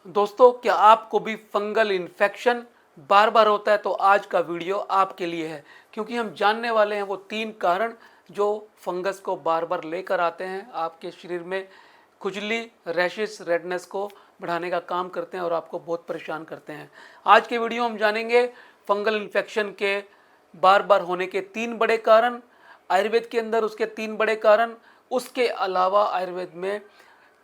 दोस्तों, क्या आपको भी फंगल इन्फेक्शन बार बार होता है? तो आज का वीडियो आपके लिए है, क्योंकि हम जानने वाले हैं वो 3 कारण जो फंगस को बार बार लेकर आते हैं आपके शरीर में। खुजली, रैशेस, रेडनेस को बढ़ाने का काम करते हैं और आपको बहुत परेशान करते हैं। आज के वीडियो हम जानेंगे फंगल इन्फेक्शन के बार बार होने के 3 बड़े कारण, आयुर्वेद के अंदर उसके 3 बड़े कारण। उसके अलावा आयुर्वेद में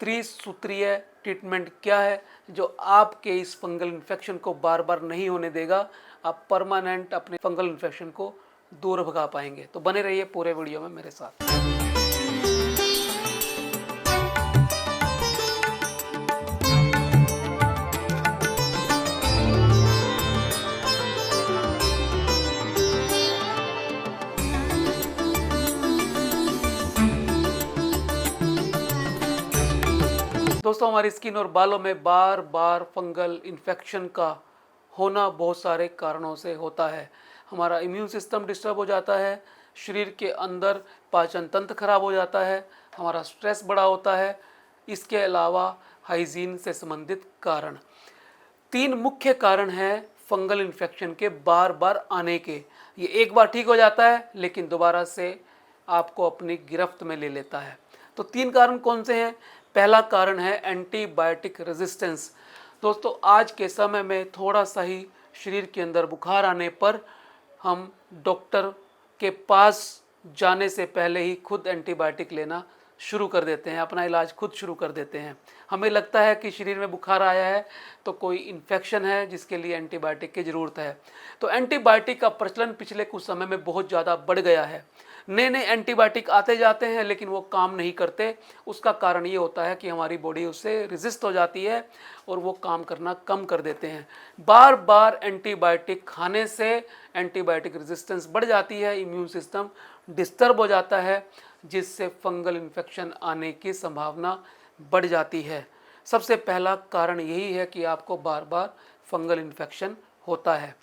त्रिसूत्रीय ट्रीटमेंट क्या है जो आपके इस फंगल इन्फेक्शन को बार बार नहीं होने देगा। आप परमानेंट अपने फंगल इन्फेक्शन को दूर भगा पाएंगे। तो बने रहिए पूरे वीडियो में मेरे साथ। दोस्तों, हमारी स्किन और बालों में बार बार फंगल इन्फेक्शन का होना बहुत सारे कारणों से होता है। हमारा इम्यून सिस्टम डिस्टर्ब हो जाता है, शरीर के अंदर पाचन तंत्र खराब हो जाता है, हमारा स्ट्रेस बड़ा होता है। इसके अलावा हाइजीन से संबंधित कारण। 3 मुख्य कारण हैं फंगल इन्फेक्शन के बार बार आने के। ये एक बार ठीक हो जाता है लेकिन दोबारा से आपको अपनी गिरफ्त में ले लेता है। तो 3 कारण कौन से हैं? पहला कारण है एंटीबायोटिक रेजिस्टेंस। दोस्तों, आज के समय में थोड़ा सा ही शरीर के अंदर बुखार आने पर हम डॉक्टर के पास जाने से पहले ही खुद एंटीबायोटिक लेना शुरू कर देते हैं, अपना इलाज खुद शुरू कर देते हैं। हमें लगता है कि शरीर में बुखार आया है तो कोई इन्फेक्शन है जिसके लिए एंटीबायोटिक की ज़रूरत है। तो एंटीबायोटिक का प्रचलन पिछले कुछ समय में बहुत ज़्यादा बढ़ गया है। नए नए एंटीबायोटिक आते जाते हैं लेकिन वो काम नहीं करते। उसका कारण ये होता है कि हमारी बॉडी उससे रेजिस्ट हो जाती है और वो काम करना कम कर देते हैं। बार बार एंटीबायोटिक खाने से एंटीबायोटिक रेजिस्टेंस बढ़ जाती है, इम्यून सिस्टम डिस्टर्ब हो जाता है, जिससे फंगल इन्फेक्शन आने की संभावना बढ़ जाती है। सबसे पहला कारण यही है कि आपको बार बार फंगल इन्फेक्शन होता है।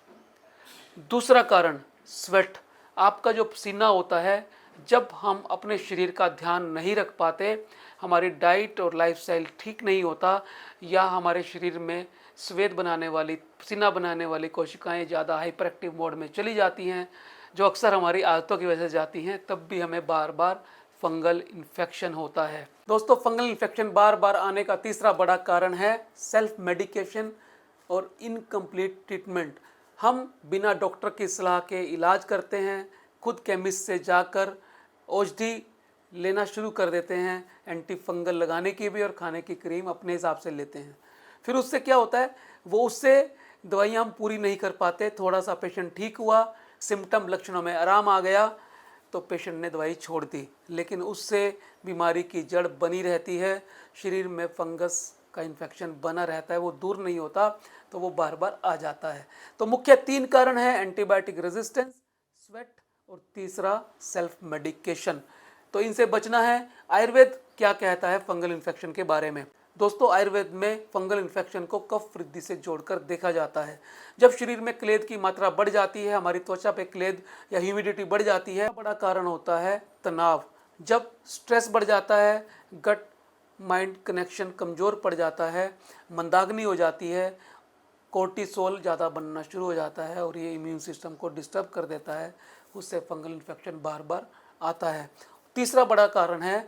दूसरा कारण स्वेट। आपका जो पसीना होता है, जब हम अपने शरीर का ध्यान नहीं रख पाते, हमारी डाइट और लाइफस्टाइल ठीक नहीं होता, या हमारे शरीर में स्वेद बनाने वाली, पसीना बनाने वाली कोशिकाएं ज़्यादा हाइपर एक्टिव मोड में चली जाती हैं, जो अक्सर हमारी आदतों की वजह से जाती हैं, तब भी हमें बार बार फंगल इन्फेक्शन होता है। दोस्तों, फंगल इन्फेक्शन बार बार आने का तीसरा बड़ा कारण है सेल्फ मेडिकेशन और इनकम्प्लीट ट्रीटमेंट। हम बिना डॉक्टर की सलाह के इलाज करते हैं, खुद केमिस्ट से जाकर औषधि लेना शुरू कर देते हैं, एंटी फंगल लगाने की भी और खाने की क्रीम अपने हिसाब से लेते हैं। फिर उससे क्या होता है, वो उससे दवाइयाँ हम पूरी नहीं कर पाते। थोड़ा सा पेशेंट ठीक हुआ, सिम्टम लक्षणों में आराम आ गया तो पेशेंट ने दवाई छोड़ दी, लेकिन उससे बीमारी की जड़ बनी रहती है। शरीर में फंगस का इन्फेक्शन बना रहता है, वो दूर नहीं होता, तो वो बार बार आ जाता है। तो मुख्य 3 कारण हैं एंटीबायोटिक रेजिस्टेंस, स्वेट और तीसरा सेल्फ मेडिकेशन। तो इनसे बचना है। आयुर्वेद क्या कहता है फंगल इन्फेक्शन के बारे में? दोस्तों, आयुर्वेद में फंगल इन्फेक्शन को कफ वृद्धि से जोड़कर देखा जाता है। जब शरीर में क्लेद की मात्रा बढ़ जाती है, हमारी त्वचा पे क्लेद या ह्यूमिडिटी बढ़ जाती है, बड़ा कारण होता है तनाव। जब स्ट्रेस बढ़ जाता है, गट माइंड कनेक्शन कमज़ोर पड़ जाता है, मंदाग्नि हो जाती है, कोर्टिसोल ज़्यादा बनना शुरू हो जाता है और ये इम्यून सिस्टम को डिस्टर्ब कर देता है। उससे फंगल इन्फेक्शन बार बार आता है। तीसरा बड़ा कारण है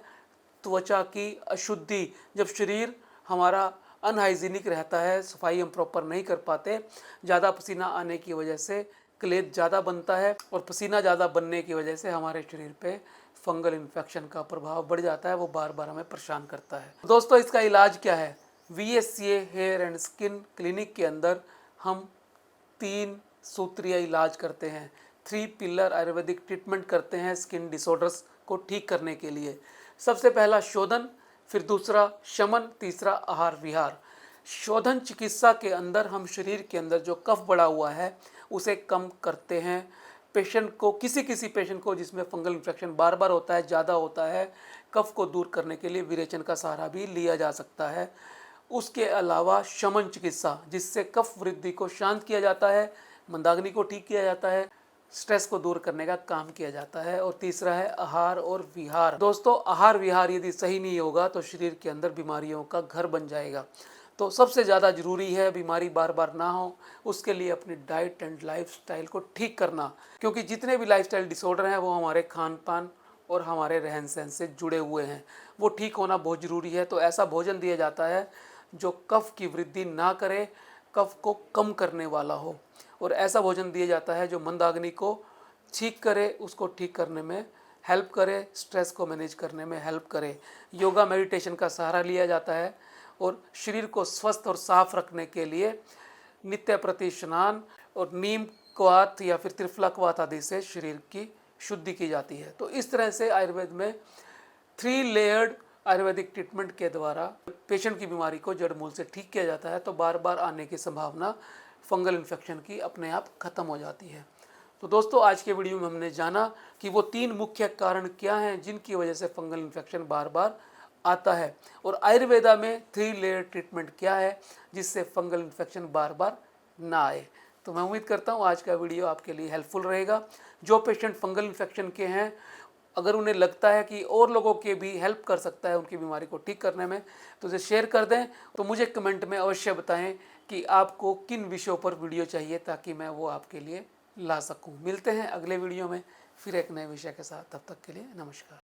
त्वचा की अशुद्धि। जब शरीर हमारा अनहाइजीनिक रहता है, सफाई हम प्रॉपर नहीं कर पाते, ज़्यादा पसीना आने की वजह से क्लेद ज़्यादा बनता है और पसीना ज़्यादा बनने की वजह से हमारे शरीर पे फंगल इन्फेक्शन का प्रभाव बढ़ जाता है, वो बार बार हमें परेशान करता है। दोस्तों, इसका इलाज क्या है? VSCA hair and skin clinic के अंदर हम 3 सूत्रीय इलाज करते हैं, 3 पिलर आयुर्वेदिक ट्रीटमेंट करते हैं स्किन डिसऑर्डर्स को ठीक करने के लिए। सबसे पहला शोधन, फिर दूसरा शमन, तीसरा आहार विहार। शोधन चिकित्सा के अंदर हम शरीर के अंदर जो कफ बढ़ा हुआ है उसे कम करते हैं। पेशेंट को, किसी पेशेंट को जिसमें फंगल इन्फेक्शन बार बार होता है, ज़्यादा होता है, कफ को दूर करने के लिए विरेचन का सहारा भी लिया जा सकता है। उसके अलावा शमन चिकित्सा, जिससे कफ वृद्धि को शांत किया जाता है, मंदाग्नि को ठीक किया जाता है, स्ट्रेस को दूर करने का काम किया जाता है। और तीसरा है आहार और विहार। दोस्तों, आहार विहार यदि सही नहीं होगा तो शरीर के अंदर बीमारियों का घर बन जाएगा। तो सबसे ज़्यादा ज़रूरी है बीमारी बार बार ना हो, उसके लिए अपनी डाइट एंड लाइफस्टाइल को ठीक करना, क्योंकि जितने भी लाइफस्टाइल डिसऑर्डर हैं वो हमारे खान पान और हमारे रहन सहन से जुड़े हुए हैं। वो ठीक होना बहुत ज़रूरी है। तो ऐसा भोजन दिया जाता है जो कफ की वृद्धि ना करे, कफ को कम करने वाला हो, और ऐसा भोजन दिया जाता है जो मंदाग्नि को ठीक करे, उसको ठीक करने में हेल्प करे, स्ट्रेस को मैनेज करने में हेल्प करे। योगा मेडिटेशन का सहारा लिया जाता है और शरीर को स्वस्थ और साफ रखने के लिए नित्य प्रति स्नान और नीम क्वाथ या फिर त्रिफला क्वाथ आदि से शरीर की शुद्धि की जाती है। तो इस तरह से आयुर्वेद में 3 लेयर्ड आयुर्वेदिक ट्रीटमेंट के द्वारा पेशेंट की बीमारी को जड़ मूल से ठीक किया जाता है। तो बार बार आने की संभावना फंगल इन्फेक्शन की अपने आप खत्म हो जाती है। तो दोस्तों, आज के वीडियो में हमने जाना कि वो 3 मुख्य कारण क्या हैं जिनकी वजह से फंगल इन्फेक्शन बार बार आता है, और आयुर्वेदा में 3 लेयर ट्रीटमेंट क्या है जिससे फंगल इन्फेक्शन बार बार ना आए। तो मैं उम्मीद करता हूँ आज का वीडियो आपके लिए हेल्पफुल रहेगा। जो पेशेंट फंगल इन्फेक्शन के हैं, अगर उन्हें लगता है कि और लोगों के भी हेल्प कर सकता है उनकी बीमारी को ठीक करने में, तो उसे शेयर कर दें। तो मुझे कमेंट में अवश्य बताएं कि आपको किन विषयों पर वीडियो चाहिए, ताकि मैं वो आपके लिए ला सकूं। मिलते हैं अगले वीडियो में फिर एक नए विषय के साथ। तब तक के लिए नमस्कार।